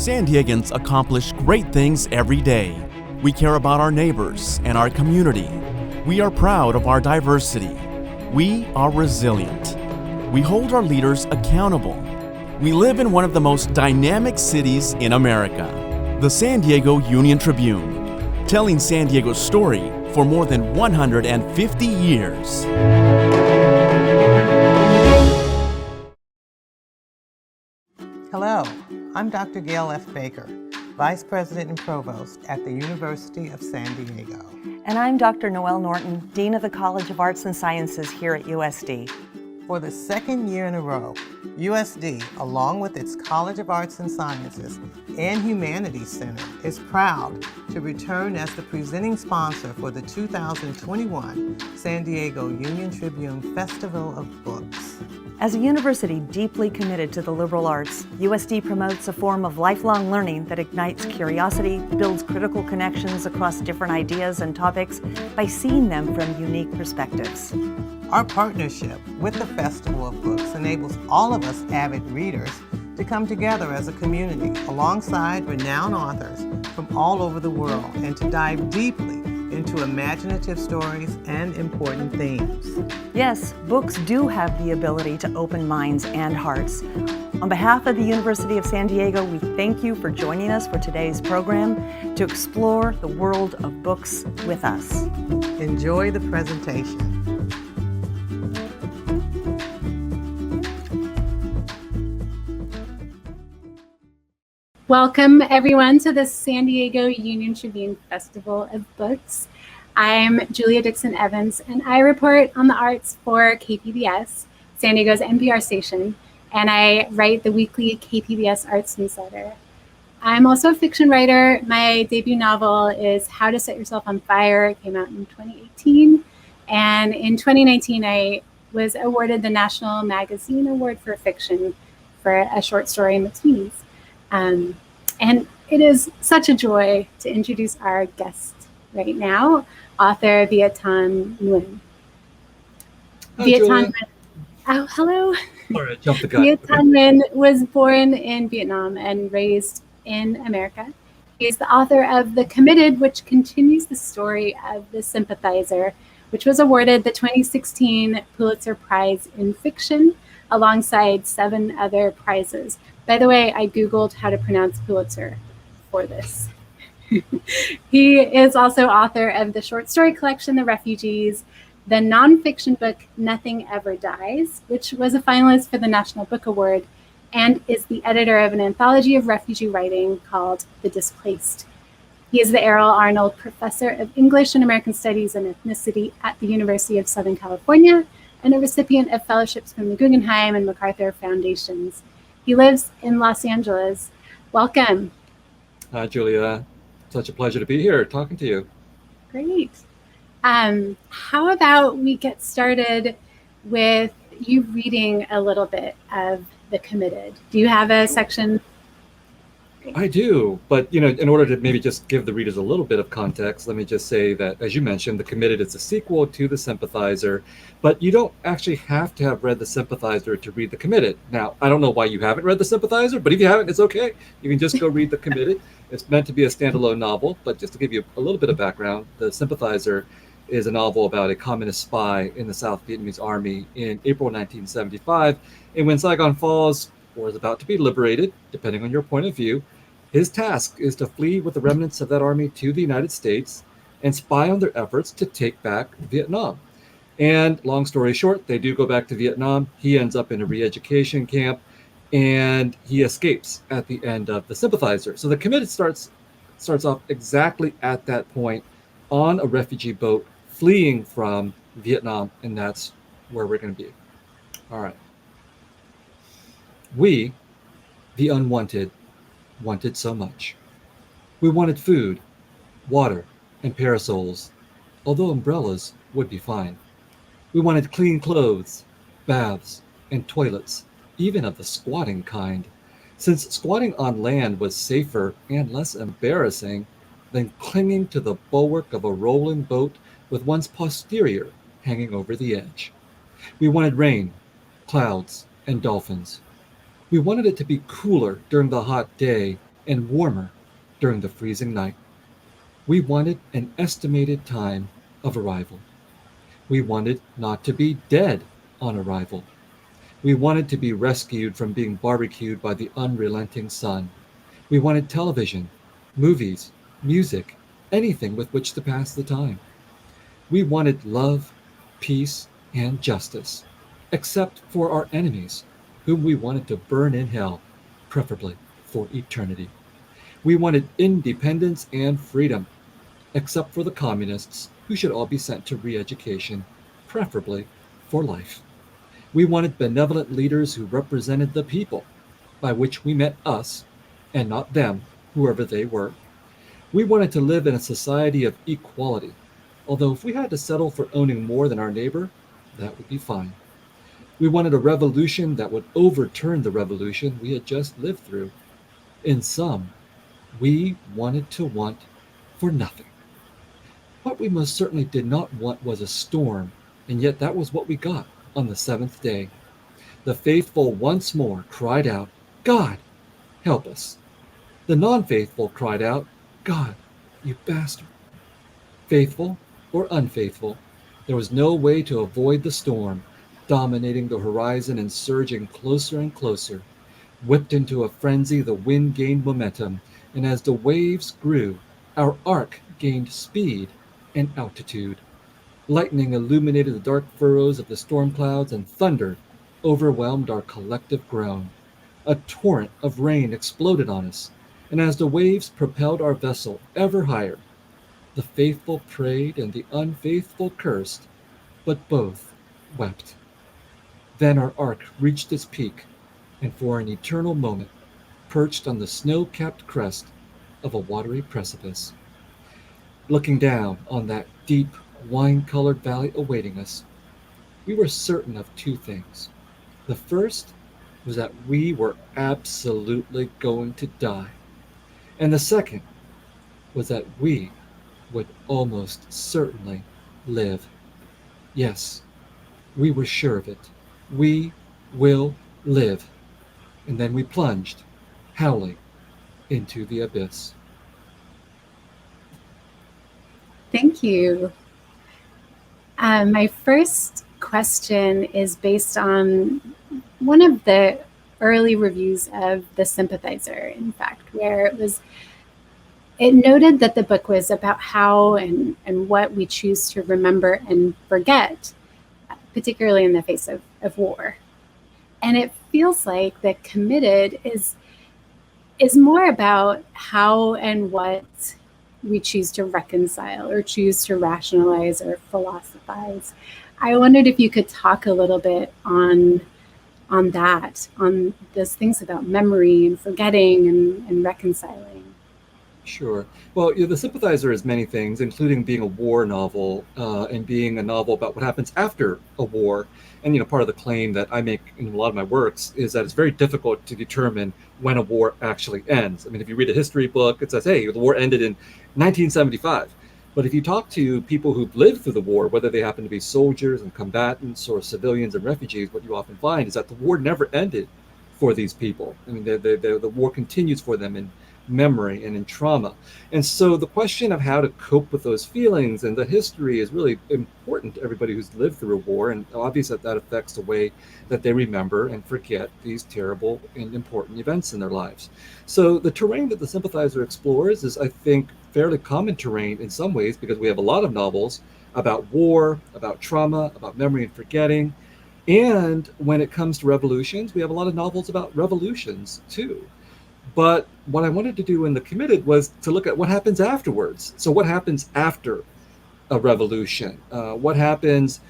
San Diegans accomplish great things every day. We care about our neighbors and our community. We are proud of our diversity. We are resilient. We hold our leaders accountable. We live in one of the most dynamic cities in America, the San Diego Union-Tribune, telling San Diego's story for more than 150 years. Hello, I'm Dr. Gail F. Baker, Vice President and Provost at the University of San Diego. And I'm Dr. Noelle Norton, Dean of the College of Arts and Sciences here at USD. For the second year in a row, USD, along with its College of Arts and Sciences and Humanities Center, is proud to return as the presenting sponsor for the 2021 San Diego Union-Tribune Festival of Books. As a university deeply committed to the liberal arts, USD promotes a form of lifelong learning that ignites curiosity, builds critical connections across different ideas and topics by seeing them from unique perspectives. Our partnership with the Festival of Books enables all of us avid readers to come together as a community alongside renowned authors from all over the world and to dive deeply into imaginative stories and important themes. Yes, books do have the ability to open minds and hearts. On behalf of the University of San Diego, we thank you for joining us for today's program to explore the world of books with us. Enjoy the presentation. Welcome, everyone, to the San Diego Union-Tribune Festival of Books. I'm Julia Dixon-Evans, and I report on the arts for KPBS, San Diego's NPR station, and I write the weekly KPBS Arts newsletter. I'm also a fiction writer. My debut novel is How to Set Yourself on Fire. It came out in 2018, and in 2019, I was awarded the National Magazine Award for Fiction for a short story, McSweeney's. And it is such a joy to introduce our guest right now, author Viet Thanh Nguyen. Viet Thanh Nguyen. Oh, hello. Sorry, I jumped the gun. Viet Thanh Nguyen was born in Vietnam and raised in America. He is the author of The Committed, which continues the story of the Sympathizer, which was awarded the 2016 Pulitzer Prize in Fiction alongside 7 other prizes. By the way, I Googled how to pronounce Pulitzer for this. He is also author of the short story collection, The Refugees, the nonfiction book, Nothing Ever Dies, which was a finalist for the National Book Award, and is the editor of an anthology of refugee writing called The Displaced. He is the Errol Arnold Professor of English and American Studies and Ethnicity at the University of Southern California, and a recipient of fellowships from the Guggenheim and MacArthur Foundations. He lives in Los Angeles. Welcome. Hi, Julia. Such a pleasure to be here talking to you. Great. How about we get started with you reading a little bit of The Committed? Do you have a section? I do, but in order to maybe just give the readers a little bit of context, let me just say that, as you mentioned, The Committed is a sequel to The Sympathizer, but you don't actually have to have read The Sympathizer to read The Committed. Now, I don't know why you haven't read The Sympathizer, but if you haven't, it's okay. You can just go read The Committed. It's meant to be a standalone novel, but just to give you a little bit of background, The Sympathizer is a novel about a communist spy in the South Vietnamese army in April 1975, and when Saigon falls or is about to be liberated, depending on your point of view, his task is to flee with the remnants of that army to the United States and spy on their efforts to take back Vietnam. And long story short, they do go back to Vietnam. He ends up in a re-education camp and he escapes at the end of The Sympathizer. So The Committed starts off exactly at that point on a refugee boat fleeing from Vietnam, and that's where we're going to be. All right. We, the unwanted, wanted so much. We wanted food, water, and parasols, although umbrellas would be fine. We wanted clean clothes, baths, and toilets, even of the squatting kind, since squatting on land was safer and less embarrassing than clinging to the bulwark of a rolling boat with one's posterior hanging over the edge. We wanted rain, clouds, and dolphins. We wanted it to be cooler during the hot day and warmer during the freezing night. We wanted an estimated time of arrival. We wanted not to be dead on arrival. We wanted to be rescued from being barbecued by the unrelenting sun. We wanted television, movies, music, anything with which to pass the time. We wanted love, peace, and justice, except for our enemies, whom we wanted to burn in hell, preferably for eternity. We wanted independence and freedom, except for the communists, who should all be sent to re-education, preferably for life. We wanted benevolent leaders who represented the people, by which we meant us, and not them, whoever they were. We wanted to live in a society of equality, although if we had to settle for owning more than our neighbor, that would be fine. We wanted a revolution that would overturn the revolution we had just lived through. In sum, we wanted to want for nothing. What we most certainly did not want was a storm, and yet that was what we got on the seventh day. The faithful once more cried out, "God, help us." The non-faithful cried out, "God, you bastard." Faithful or unfaithful, there was no way to avoid the storm, dominating the horizon and surging closer and closer. Whipped into a frenzy, the wind gained momentum, and as the waves grew, our ark gained speed and altitude. Lightning illuminated the dark furrows of the storm clouds, and thunder overwhelmed our collective groan. A torrent of rain exploded on us, and as the waves propelled our vessel ever higher, the faithful prayed and the unfaithful cursed, but both wept. Then our ark reached its peak, and for an eternal moment perched on the snow-capped crest of a watery precipice. Looking down on that deep, wine-colored valley awaiting us, we were certain of two things. The first was that we were absolutely going to die. And the second was that we would almost certainly live. Yes, we were sure of it. We will live. And then we plunged, howling, into the abyss. Thank you. My first question is based on one of the early reviews of The Sympathizer, in fact, where it noted that the book was about how and what we choose to remember and forget, particularly in the face of war. And it feels like that Committed is more about how and what we choose to reconcile or choose to rationalize or philosophize. I wondered if you could talk a little bit on that, on those things about memory and forgetting and reconciling. Sure. Well, The Sympathizer is many things, including being a war novel and being a novel about what happens after a war. And, part of the claim that I make in a lot of my works is that it's very difficult to determine when a war actually ends. I mean, if you read a history book, it says, hey, the war ended in 1975. But if you talk to people who've lived through the war, whether they happen to be soldiers and combatants or civilians and refugees, what you often find is that the war never ended for these people. I mean, the war continues for them in memory and in trauma. And so the question of how to cope with those feelings and the history is really important to everybody who's lived through a war, and obvious that affects the way that they remember and forget these terrible and important events in their lives. So the terrain that The Sympathizer explores is, I think, fairly common terrain in some ways, because we have a lot of novels about war, about trauma, about memory and forgetting. And when it comes to revolutions, we have a lot of novels about revolutions too. But what I wanted to do in The Committed was to look at what happens afterwards. So what happens after a revolution? What happens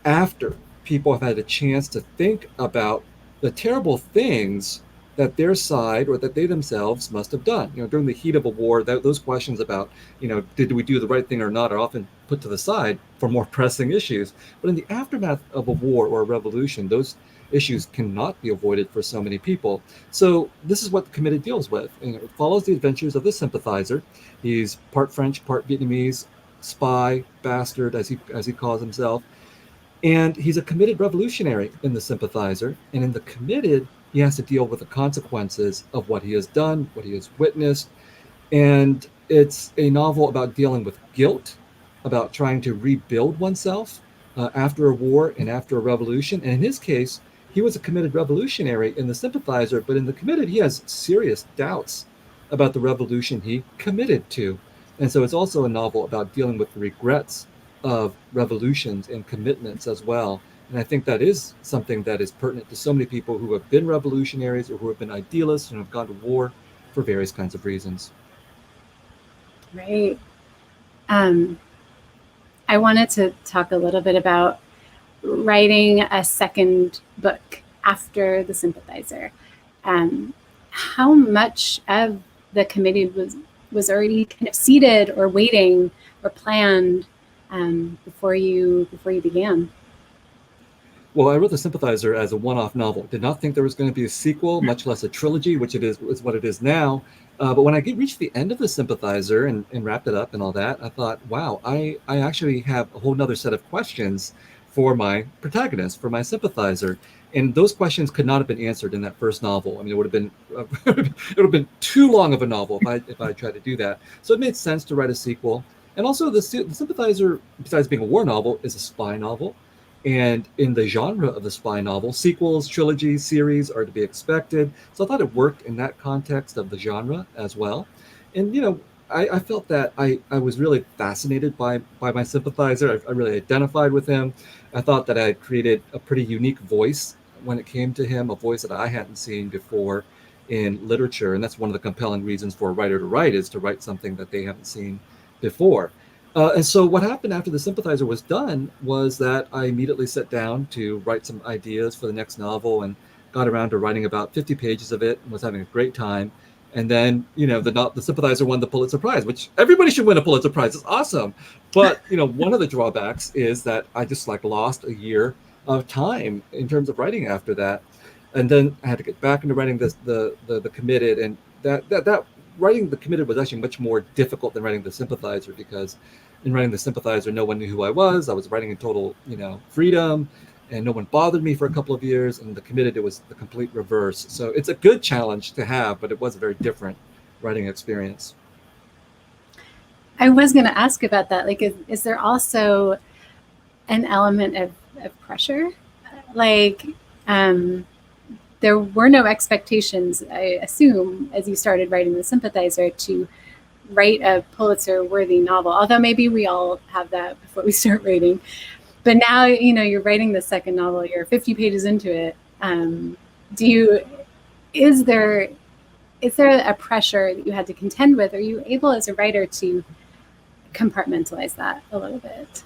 after people have had a chance to think about the terrible things that their side or that they themselves must have done? During the heat of a war, those questions about, did we do the right thing or not, are often put to the side for more pressing issues. But in the aftermath of a war or a revolution, those issues cannot be avoided for so many people. So this is what The Committed deals with. It follows the adventures of the Sympathizer. He's part French, part Vietnamese, spy, bastard, as he calls himself. And he's a committed revolutionary in The Sympathizer. And in The Committed, he has to deal with the consequences of what he has done, what he has witnessed. And it's a novel about dealing with guilt, about trying to rebuild oneself after a war and after a revolution. And in his case, he was a committed revolutionary in the Sympathizer, but in the Committed, he has serious doubts about the revolution he committed to. And so it's also a novel about dealing with the regrets of revolutions and commitments as well. And I think that is something that is pertinent to so many people who have been revolutionaries or who have been idealists and have gone to war for various kinds of reasons. Right. I wanted to talk a little bit about writing a second book after The Sympathizer. How much of the Committed was already kind of seeded or waiting or planned before you began? Well, I wrote The Sympathizer as a one-off novel. Did not think there was going to be a sequel, much less a trilogy, which is what it is now. But when I reached the end of The Sympathizer and wrapped it up and all that, I thought, wow, I actually have a whole nother set of questions for my protagonist, for my Sympathizer. And those questions could not have been answered in that first novel. I mean, it would have been too long of a novel if I tried to do that. So it made sense to write a sequel. And also, the Sympathizer, besides being a war novel, is a spy novel. And in the genre of the spy novel, sequels, trilogies, series are to be expected. So I thought it worked in that context of the genre as well. And, you know, I felt that I was really fascinated by my Sympathizer. I really identified with him. I thought that I had created a pretty unique voice when it came to him, a voice that I hadn't seen before in literature. And that's one of the compelling reasons for a writer to write, is to write something that they haven't seen before. And so what happened after The Sympathizer was done was that I immediately sat down to write some ideas for the next novel and got around to writing about 50 pages of it and was having a great time. And then, you know, the Sympathizer won the Pulitzer Prize, which everybody should win a Pulitzer Prize. It's awesome. But, you know, one of the drawbacks is that I just lost a year of time in terms of writing after that. And then I had to get back into writing the Committed, and that writing the Committed was actually much more difficult than writing the Sympathizer, because in writing the Sympathizer, no one knew who I was. I was writing in total, you know, freedom, and no one bothered me for a couple of years. And the Committed, it was the complete reverse. So it's a good challenge to have, but it was a very different writing experience. I was going to ask about that. Like, is there also an element of pressure? Like, there were no expectations, I assume, as you started writing The Sympathizer, to write a Pulitzer-worthy novel, although maybe we all have that before we start writing. But now, you know, you're writing the second novel, you're 50 pages into it. Is there a pressure that you had to contend with? Are you able as a writer to compartmentalize that a little bit?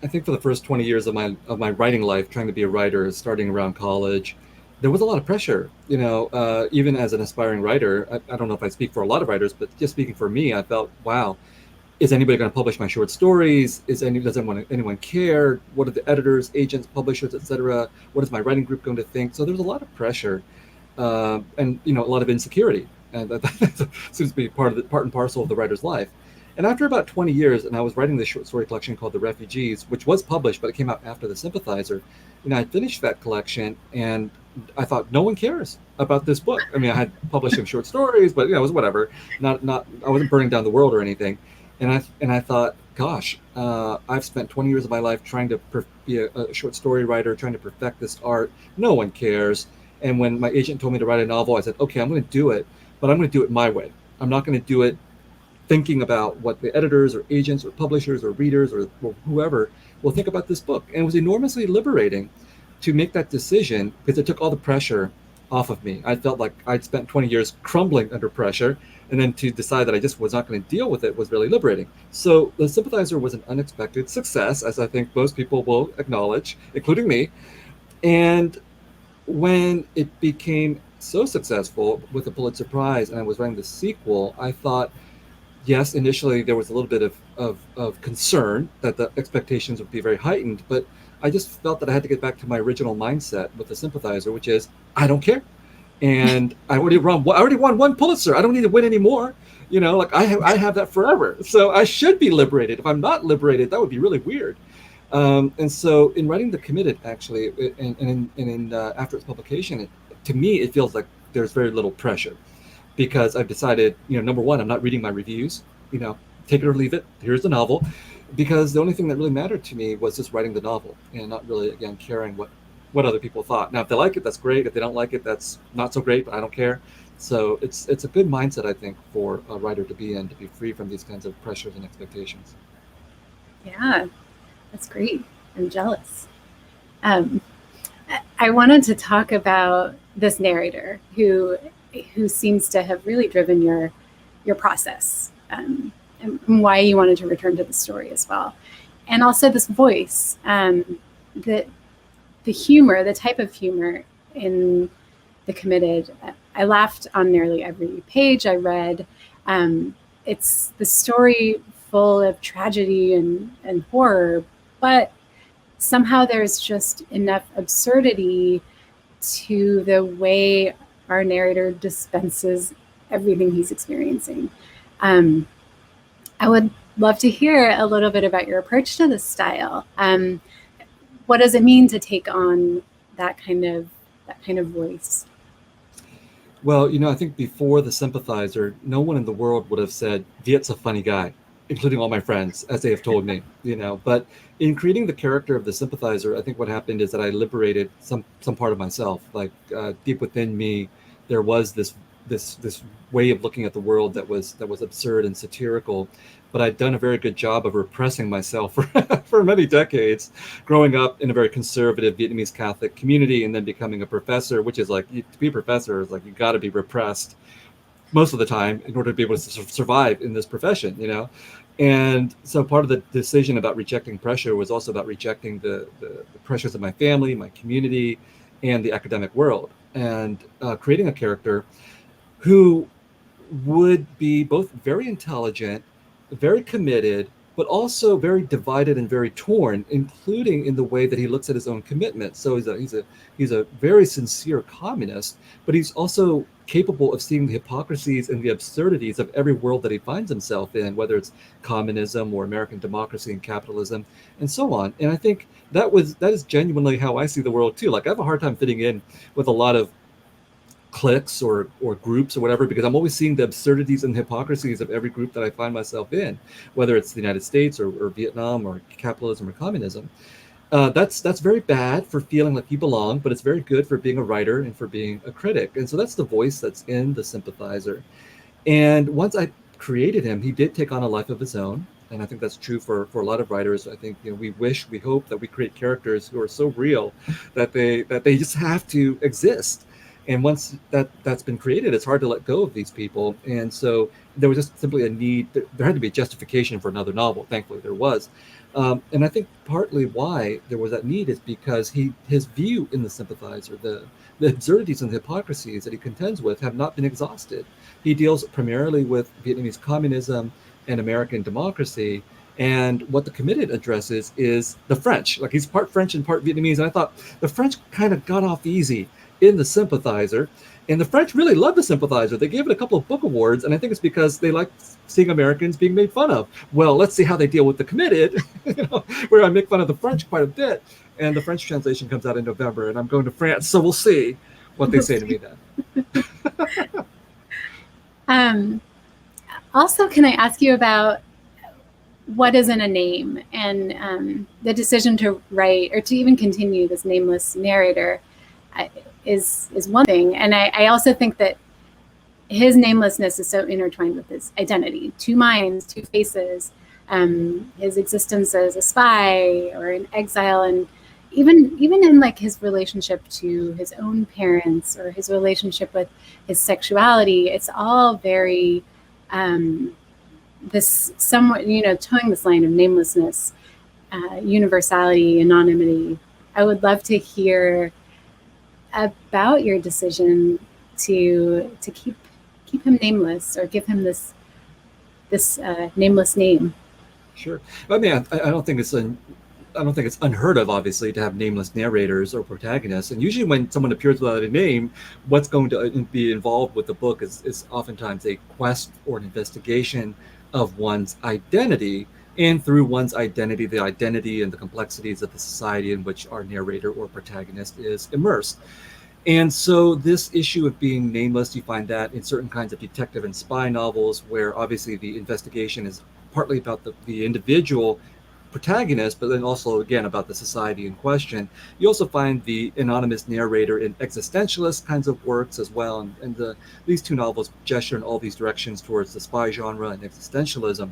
I think for the first 20 years of my writing life, trying to be a writer, starting around college, there was a lot of pressure, you know, even as an aspiring writer. I don't know if I speak for a lot of writers, but just speaking for me, I felt, wow, is anybody going to publish my short stories? Does anyone care? What are the editors, agents, publishers, etc.? What is my writing group going to think? So there was a lot of pressure, and, you know, a lot of insecurity, and that seems to be part and parcel of the writer's life. And after about 20 years, and I was writing this short story collection called The Refugees, which was published, but it came out after The Sympathizer. You know, I finished that collection, and I thought, no one cares about this book. I mean, I had published some short stories, but, you know, it was whatever. I wasn't burning down the world or anything. And I thought, gosh, I've spent 20 years of my life trying to be a short story writer, trying to perfect this art. No one cares. And when my agent told me to write a novel, I said, okay, I'm going to do it, but I'm going to do it my way. I'm not going to do it thinking about what the editors or agents or publishers or readers or whoever will think about this book. And it was enormously liberating to make that decision, because it took all the pressure off of me. I felt like I'd spent 20 years crumbling under pressure, and then to decide that I just was not going to deal with it was really liberating. So The Sympathizer was an unexpected success, as I think most people will acknowledge, including me. And when it became so successful with the Pulitzer Prize and I was writing the sequel, I thought, yes, initially there was a little bit of concern that the expectations would be very heightened, but I just felt that I had to get back to my original mindset with The Sympathizer, which is, I don't care. And I already won one Pulitzer. I don't need to win anymore. You know, like I have that forever. So I should be liberated. If I'm not liberated, that would be really weird. And so in writing The Committed, actually, and after its publication, to me, it feels like there's very little pressure, because I've decided, number one, I'm not reading my reviews, take it or leave it. Here's the novel, because the only thing that really mattered to me was just writing the novel and not really, again, caring what other people thought. Now, if they like it, that's great. If they don't like it, that's not so great, but I don't care. So it's a good mindset, I think, for a writer to be in, to be free from these kinds of pressures and expectations. Yeah, that's great. I'm jealous. I wanted to talk about this narrator who seems to have really driven your process, and why you wanted to return to the story as well. And also this voice, the humor, the type of humor in The Committed. I laughed on nearly every page I read. It's the story full of tragedy and horror, but somehow there's just enough absurdity to the way our narrator dispenses everything he's experiencing. I would love to hear a little bit about your approach to this style. What does it mean to take on that kind of voice? Well, I think before The Sympathizer, no one in the world would have said Viet's a funny guy, including all my friends, as they have told me. But in creating the character of The Sympathizer, I think what happened is that I liberated some part of myself. Like deep within me, there was this way of looking at the world that was absurd and satirical, but I'd done a very good job of repressing myself for many decades, growing up in a very conservative Vietnamese Catholic community, and then becoming a professor, which is like, to be a professor is like, you got to be repressed most of the time in order to be able to survive in this profession, And so part of the decision about rejecting pressure was also about rejecting the pressures of my family, my community, and the academic world, and creating a character who would be both very intelligent, very committed, but also very divided and very torn, including in the way that he looks at his own commitment. So he's a very sincere communist, but he's also capable of seeing the hypocrisies and the absurdities of every world that he finds himself in, whether it's communism or American democracy and capitalism and so on. And I think that is genuinely how I see the world too. Like, I have a hard time fitting in with a lot of cliques or groups or whatever, because I'm always seeing the absurdities and hypocrisies of every group that I find myself in, whether it's the United States or Vietnam or capitalism or communism. That's very bad for feeling like you belong, but it's very good for being a writer and for being a critic. And so that's the voice that's in The Sympathizer. And once I created him, he did take on a life of his own. And I think that's true for a lot of writers. I think we hope that we create characters who are so real that they just have to exist. And once that's been created, it's hard to let go of these people. And so there was just simply a need. There had to be a justification for another novel. Thankfully, there was. And I think partly why there was that need is because his view in The Sympathizer, the absurdities and the hypocrisies that he contends with, have not been exhausted. He deals primarily with Vietnamese communism and American democracy. And what The Committed addresses is the French. Like, he's part French and part Vietnamese. And I thought the French kind of got off easy in The Sympathizer, and the French really love The Sympathizer. They gave it a couple of book awards, and I think it's because they like seeing Americans being made fun of. Well, let's see how they deal with The Committed, where I make fun of the French quite a bit, and the French translation comes out in November, and I'm going to France, so we'll see what they say to me then. Also, can I ask you about what is in a name, and the decision to write or to even continue this nameless narrator is one thing. And I also think that his namelessness is so intertwined with his identity. Two minds, two faces, his existence as a spy or in exile, and even in like his relationship to his own parents or his relationship with his sexuality. It's all very this somewhat, towing this line of namelessness, universality, anonymity. I would love to hear about your decision to keep him nameless, or give him this nameless name. Sure. I mean, I don't think it's unheard of, obviously, to have nameless narrators or protagonists. And usually when someone appears without a name, what's going to be involved with the book is oftentimes a quest or an investigation of one's identity, and through one's identity, the identity and the complexities of the society in which our narrator or protagonist is immersed. And so this issue of being nameless, you find that in certain kinds of detective and spy novels, where obviously the investigation is partly about the individual protagonist, but then also, again, about the society in question. You also find the anonymous narrator in existentialist kinds of works as well. And these two novels gesture in all these directions towards the spy genre and existentialism.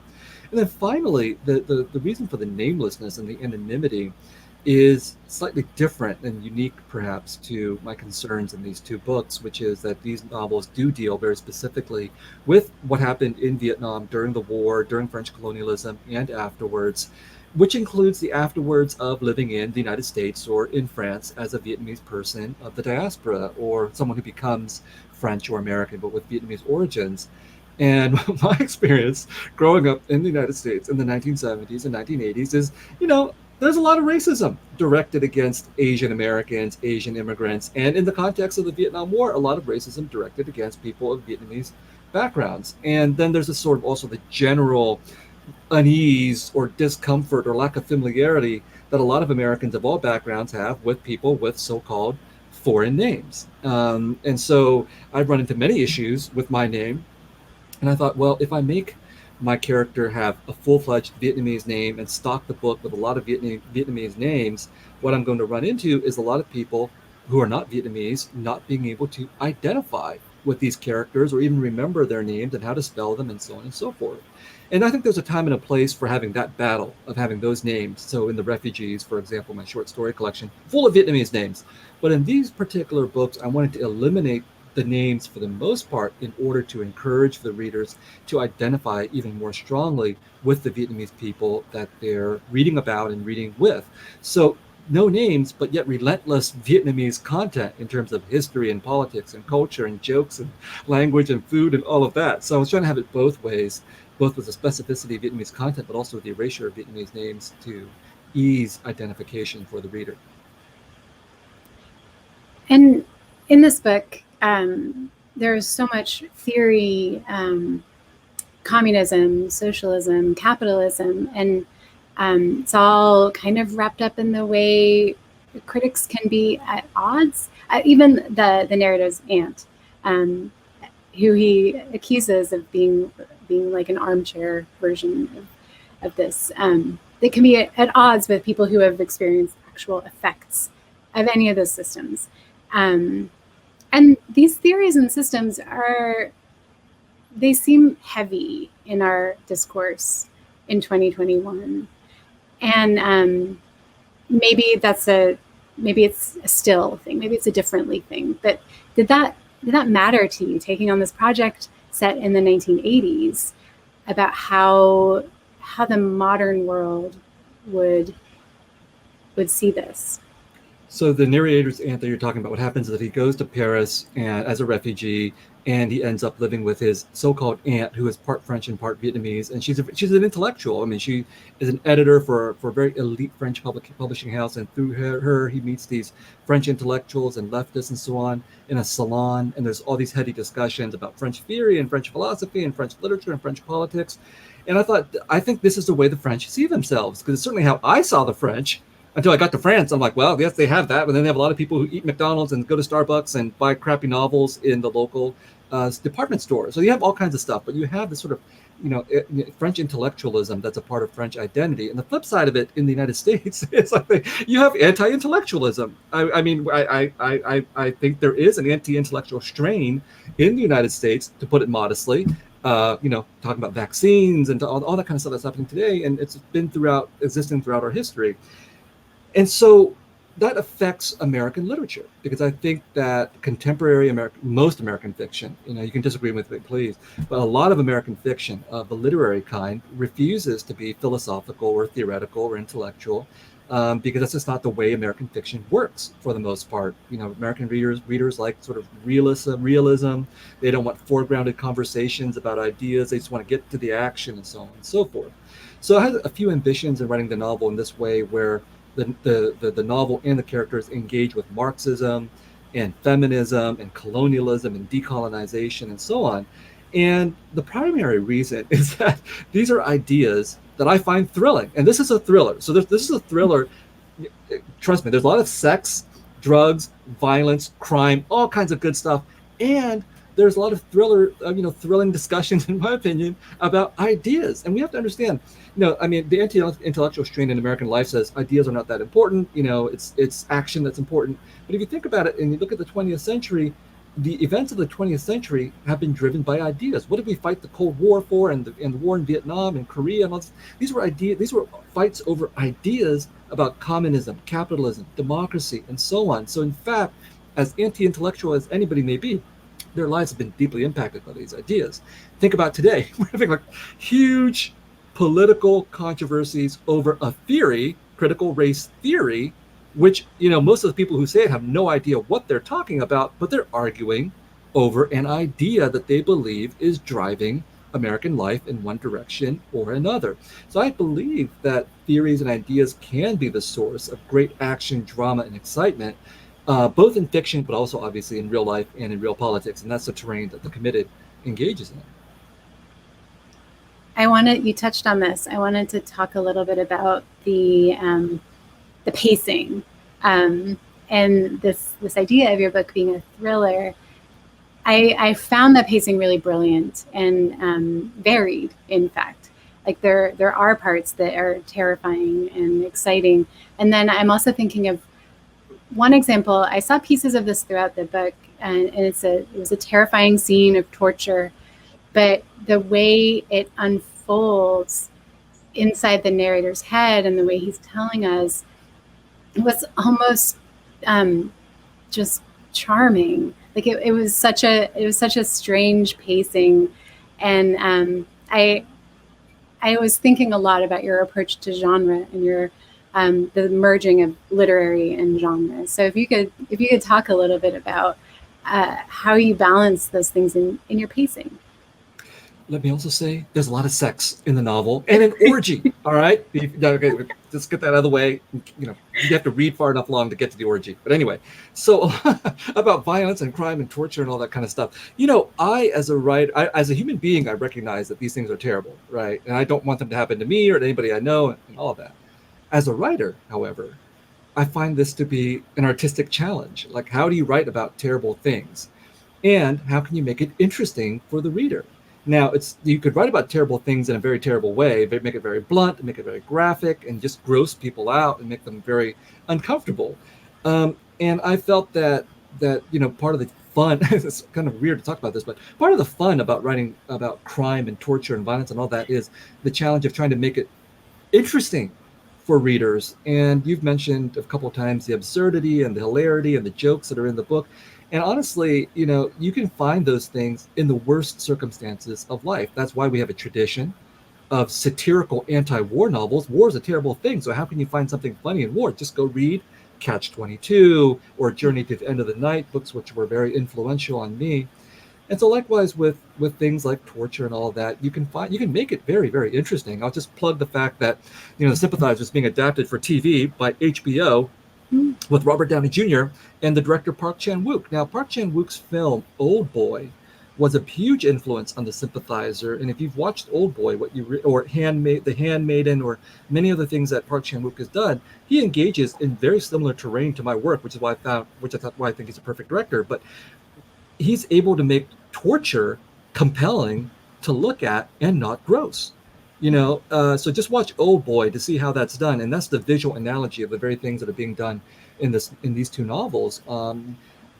And then finally, the reason for the namelessness and the anonymity is slightly different and unique perhaps to my concerns in these two books, which is that these novels do deal very specifically with what happened in Vietnam during the war, during French colonialism, and afterwards, which includes the afterwards of living in the United States or in France as a Vietnamese person of the diaspora, or someone who becomes French or American but with Vietnamese origins. And my experience growing up in the United States in the 1970s and 1980s is, there's a lot of racism directed against Asian Americans, Asian immigrants, and in the context of the Vietnam War, a lot of racism directed against people of Vietnamese backgrounds. And then there's this sort of also the general unease or discomfort or lack of familiarity that a lot of Americans of all backgrounds have with people with so-called foreign names. And so I've run into many issues with my name. And I thought, well, if I make my character have a full-fledged Vietnamese name and stock the book with a lot of Vietnamese names, what I'm going to run into is a lot of people who are not Vietnamese not being able to identify with these characters or even remember their names and how to spell them and so on and so forth. And I think there's a time and a place for having that battle of having those names. So in The Refugees, for example, my short story collection, full of Vietnamese names. But in these particular books, I wanted to eliminate the names for the most part in order to encourage the readers to identify even more strongly with the Vietnamese people that they're reading about and reading with. So no names, but yet relentless Vietnamese content in terms of history and politics and culture and jokes and language and food and all of that. So I was trying to have it both ways, both with the specificity of Vietnamese content, but also with the erasure of Vietnamese names to ease identification for the reader. And in this book, there's so much theory, communism, socialism, capitalism, and it's all kind of wrapped up in the way critics can be at odds. Even the narrator's aunt, who he accuses of being like an armchair version of this, they can be at odds with people who have experienced actual effects of any of those systems. And these theories and systems they seem heavy in our discourse in 2021. And maybe it's a still thing, maybe it's a differently thing. But did that matter to you, taking on this project set in the 1980s about how the modern world would see this? So the narrator's aunt that you're talking about, what happens is that he goes to Paris and as a refugee, and he ends up living with his so-called aunt, who is part French and part Vietnamese, and she's an intellectual. I mean, she is an editor for a very elite French publishing house, and through her he meets these French intellectuals and leftists and so on in a salon, and there's all these heady discussions about French theory and French philosophy and French literature and French politics. And I think this is the way the French see themselves, because it's certainly how I saw the French. Until I got to France, I'm like, well, yes, they have that. But then they have a lot of people who eat McDonald's and go to Starbucks and buy crappy novels in the local department store. So you have all kinds of stuff, but you have this sort of, French intellectualism that's a part of French identity. And the flip side of it in the United States is like you have anti-intellectualism. I think there is an anti-intellectual strain in the United States, to put it modestly. Talking about vaccines and all that kind of stuff that's happening today, and it's been existing throughout our history. And so that affects American literature, because I think that contemporary most American fiction, you can disagree with me, please, but a lot of American fiction of the literary kind refuses to be philosophical or theoretical or intellectual, because that's just not the way American fiction works for the most part. American readers like sort of realism. They don't want foregrounded conversations about ideas. They just want to get to the action and so on and so forth. So I had a few ambitions in writing the novel in this way, where the novel and the characters engage with Marxism and feminism and colonialism and decolonization and so on. And the primary reason is that these are ideas that I find thrilling. And this is a thriller. So this is a thriller. Trust me, there's a lot of sex drugs, violence, crime, all kinds of good stuff. And there's a lot of thrilling discussions, in my opinion, about ideas. And we have to understand, the anti-intellectual strain in American life says ideas are not that important. It's action that's important. But if you think about it and you look at the 20th century, the events of the 20th century have been driven by ideas. What did we fight the Cold War for, and the war in Vietnam and Korea and all this? These were ideas. These were fights over ideas about communism, capitalism, democracy, and so on. So in fact, as anti-intellectual as anybody may be, their lives have been deeply impacted by these ideas. Think about today. We're having like huge political controversies over a theory, critical race theory, which, most of the people who say it have no idea what they're talking about, but they're arguing over an idea that they believe is driving American life in one direction or another. So I believe that theories and ideas can be the source of great action, drama, and excitement, both in fiction, but also obviously in real life and in real politics. And that's the terrain that The Committed engages in. You touched on this. I wanted to talk a little bit about the pacing, and this idea of your book being a thriller. I found the pacing really brilliant and varied, in fact. Like there are parts that are terrifying and exciting. And then I'm also thinking of one example. I saw pieces of this throughout the book, and it was a terrifying scene of torture, but the way it unfolds inside the narrator's head and the way he's telling us was almost just charming. Like it was such a strange pacing, and I was thinking a lot about your approach to genre and your the merging of literary and genre. So if you could talk a little bit about how you balance those things in your pacing. Let me also say there's a lot of sex in the novel and an orgy. All right, okay, just get that out of the way. You have to read far enough long to get to the orgy. But anyway, so about violence and crime and torture and all that kind of stuff. I, as a writer, as a human being, I recognize that these things are terrible, right? And I don't want them to happen to me or to anybody I know and all of that. As a writer, however, I find this to be an artistic challenge. Like, how do you write about terrible things? And how can you make it interesting for the reader? Now, you could write about terrible things in a very terrible way, make it very blunt, make it very graphic, and just gross people out and make them very uncomfortable. And I felt that part of the fun, it's kind of weird to talk about this, but part of the fun about writing about crime and torture and violence and all that is the challenge of trying to make it interesting for readers. And you've mentioned a couple of times the absurdity and the hilarity and the jokes that are in the book. And honestly, you can find those things in the worst circumstances of life. That's why we have a tradition of satirical anti-war novels. War is a terrible thing. So how can you find something funny in war? Just go read Catch-22 or Journey to the End of the Night, books which were very influential on me. And so likewise with things like torture and all of that, you can make it very, very interesting. I'll just plug the fact that, The Sympathizer is being adapted for TV by HBO with Robert Downey Jr. and the director Park Chan-wook. Now, Park Chan-wook's film Old Boy was a huge influence on The Sympathizer. And if you've watched Old Boy, or The Handmaiden, or many other things that Park Chan-wook has done, he engages in very similar terrain to my work, which is why I think he's a perfect director. But he's able to make torture compelling to look at and not gross. So just watch Old Boy to see how that's done, and that's the visual analogy of the very things that are being done in these two novels.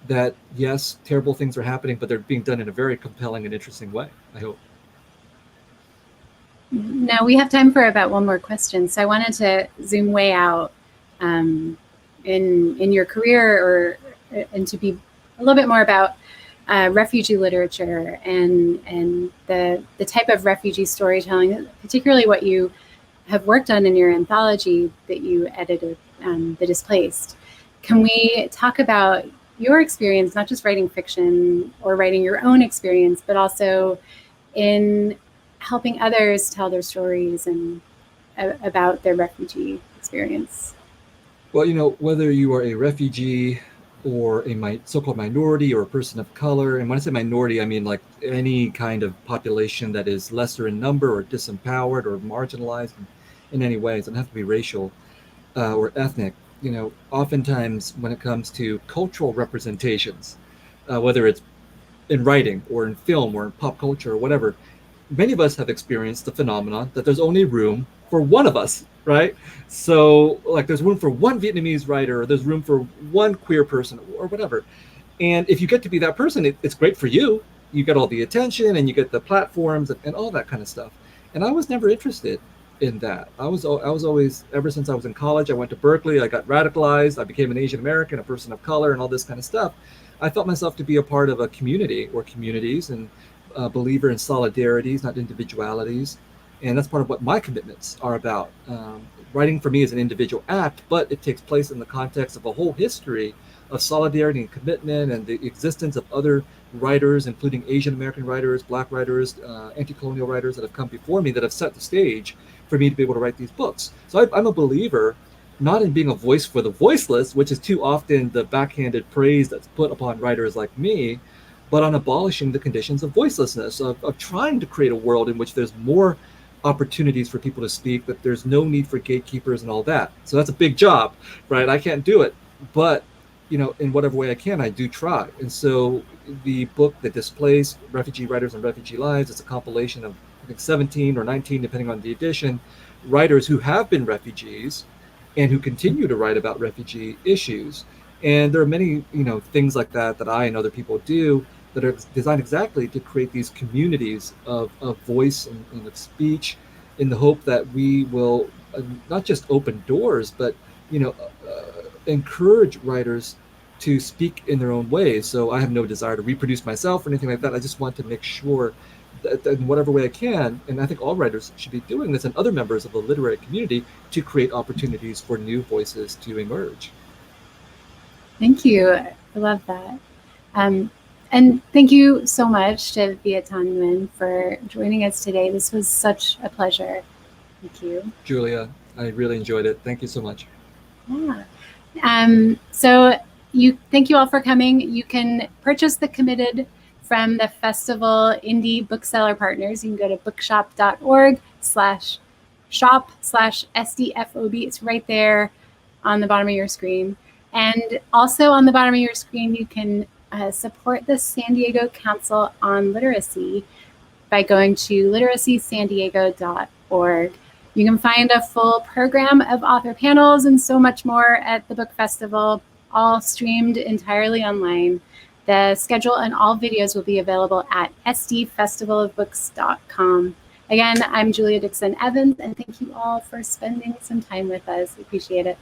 That yes, terrible things are happening, but they're being done in a very compelling and interesting way, I hope. Now we have time for about one more question. So I wanted to zoom way out in your career, and to be a little bit more about refugee literature and the type of refugee storytelling, particularly what you have worked on in your anthology that you edited, The Displaced. Can we talk about your experience, not just writing fiction or writing your own experience, but also in helping others tell their stories and about their refugee experience? Well, whether you are a refugee or a so-called minority or a person of color, and when I say minority, I mean like any kind of population that is lesser in number or disempowered or marginalized in any way. It doesn't have to be racial or ethnic. oftentimes when it comes to cultural representations, whether it's in writing or in film or in pop culture or whatever, many of us have experienced the phenomenon that there's only room for one of us, right? So like there's room for one Vietnamese writer, or there's room for one queer person or whatever. And if you get to be that person, it's great for you. You get all the attention and you get the platforms and all that kind of stuff. And I was never interested in that. I was always, ever since I was in college, I went to Berkeley, I got radicalized, I became an Asian American, a person of color, and all this kind of stuff. I felt myself to be a part of a community or communities, and a believer in solidarities, not individualities. And that's part of what my commitments are about. Writing for me is an individual act, but it takes place in the context of a whole history of solidarity and commitment, and the existence of other writers, including Asian American writers, Black writers, anti-colonial writers that have come before me that have set the stage for me to be able to write these books. So I'm a believer not in being a voice for the voiceless, which is too often the backhanded praise that's put upon writers like me, but on abolishing the conditions of voicelessness, of trying to create a world in which there's more opportunities for people to speak, that there's no need for gatekeepers and all that. So that's a big job, right? I can't do it, but in whatever way I can, I do try. And so the book, The Displaced, Refugee Writers and Refugee Lives, it's a compilation of, I think, 17 or 19, depending on the edition, writers who have been refugees and who continue to write about refugee issues. And there are many, things like that I and other people do that are designed exactly to create these communities of voice and of speech, in the hope that we will not just open doors, but encourage writers to speak in their own ways. So I have no desire to reproduce myself or anything like that. I just want to make sure that in whatever way I can, and I think all writers should be doing this, and other members of the literary community, to create opportunities for new voices to emerge. Thank you. I love that. And thank you so much to Viet Thanh Nguyen for joining us today. This was such a pleasure. Thank you. Julia, I really enjoyed it. Thank you so much. Yeah. Thank you all for coming. You can purchase The Committed from the festival indie bookseller partners. You can go to bookshop.org/shop/SDFOB. It's right there on the bottom of your screen. And also on the bottom of your screen, you can support the San Diego Council on Literacy by going to literacysandiego.org. You can find a full program of author panels and so much more at the book festival, all streamed entirely online. The schedule and all videos will be available at sdfestivalofbooks.com. Again, I'm Julia Dixon-Evans, and thank you all for spending some time with us. We appreciate it.